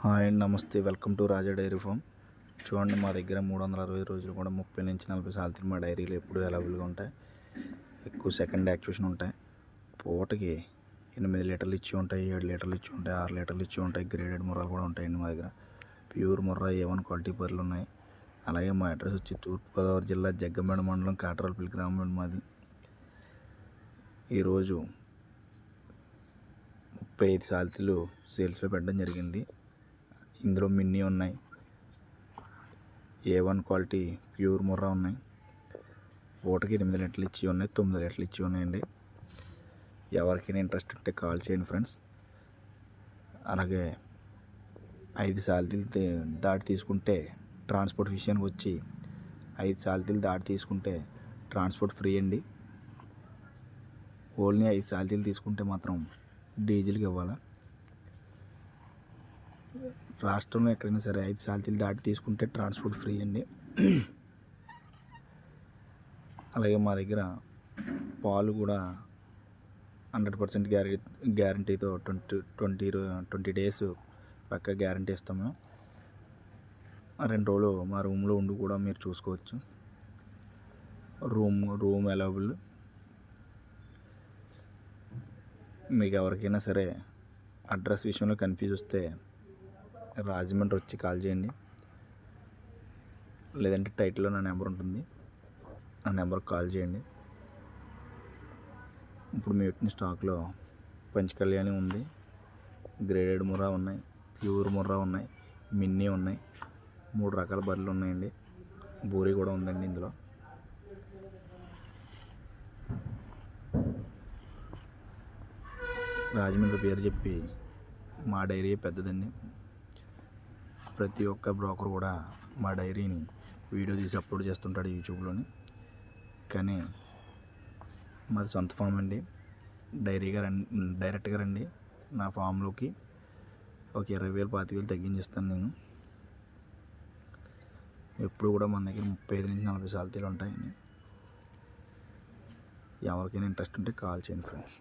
Hi అండి, నమస్తే. Welcome to Raja dairy farm. చూడండి, మా దగ్గర 360 రోజులు కూడా 30 నుంచి 40 సార్లు మా డైరీలు ఎప్పుడు అవైలబుల్గా ఉంటాయి. ఎక్కువ సెకండ్ యాక్టివేషన్ ఉంటాయి. పూటకి 8 లీటర్లు ఇచ్చి ఉంటాయి, 7 లీటర్లు ఇచ్చి ఉంటాయి, 6 లీటర్లు ఇచ్చి ఉంటాయి. గ్రేడెడ్ ముర్రాలు కూడా ఉంటాయండి మా దగ్గర. ప్యూర్ ముర్రా A1 క్వాలిటీ బర్రెలు ఉన్నాయి. అలాగే మా అడ్రస్ వచ్చి తూర్పుగోదావరి జిల్లా జగ్గంపేట మండలం కాట్రాలపల్లి గ్రామం మాది. ఈరోజు 35 సాల్తీలు సేల్స్లో పెట్టడం జరిగింది. ఇందులో మిన్నీ ఉన్నాయి, A1 క్వాలిటీ ప్యూర్ ముర్రా ఉన్నాయి. పూటకి 8 లీటర్లు ఇచ్చి ఉన్నాయి, 9 లీటర్లు ఇచ్చి ఉన్నాయండి. ఎవరికైనా ఇంట్రెస్ట్ ఉంటే కాల్ చేయండి ఫ్రెండ్స్. అలాగే 5 సాల్తీలు దాటి తీసుకుంటే ట్రాన్స్పోర్ట్ విషయానికి వచ్చి 5 సాల్తీలు దాటి తీసుకుంటే ట్రాన్స్పోర్ట్ ఫ్రీ అండి. ఓన్లీ 5 సాల్తీలు తీసుకుంటే మాత్రం డీజిల్కి ఇవ్వాలి. రాష్ట్రంలో ఎక్కడైనా సరే 5 సాల్తీలు దాటి తీసుకుంటే ట్రాన్స్పోర్ట్ ఫ్రీ అండి. అలాగే మా దగ్గర పాలు కూడా 100% గ్యారంటీతో 20 డేస్ పక్క గ్యారంటీ ఇస్తాము. 2 రోజులు మా రూమ్లో ఉండి కూడా మీరు చూసుకోవచ్చు. Room available. మీకు ఎవరికైనా సరే అడ్రస్ విషయంలో కన్ఫ్యూజ్ వస్తే రాజమండ్రి వచ్చి కాల్ చేయండి, లేదంటే టైటిల్లో నా నెంబర్ ఉంటుంది, ఆ నెంబర్కి కాల్ చేయండి. ఇప్పుడు మీ పెట్టిన స్టాక్లో పంచకళ్యాణి ఉంది, గ్రేడెడ్ ముర్రా ఉన్నాయి, ప్యూర్ ముర్రా ఉన్నాయి, మిన్నీ ఉన్నాయి. 3 రకాల బర్రెలు ఉన్నాయండి. బూరి కూడా ఉందండి ఇందులో. రాజమండ్రి పేరు చెప్పి మా డైరీ పెద్దదండి. ప్రతి ఒక్క బ్రోకర్ కూడా మా డైరీని వీడియో తీసి అప్లోడ్ చేస్తుంటాడు యూట్యూబ్లోని. కానీ మాది సొంత ఫామ్ అండి. డైరెక్ట్గా రండి నా ఫామ్లోకి. ఒక 20,000 25,000 తగ్గించిస్తాను నేను. ఎప్పుడు కూడా మన దగ్గర 35 నుంచి 40 సాల్తీలు ఉంటాయండి. ఎవరికైనా ఇంట్రెస్ట్ ఉంటే కాల్ చేయండి ఫ్రెండ్స్.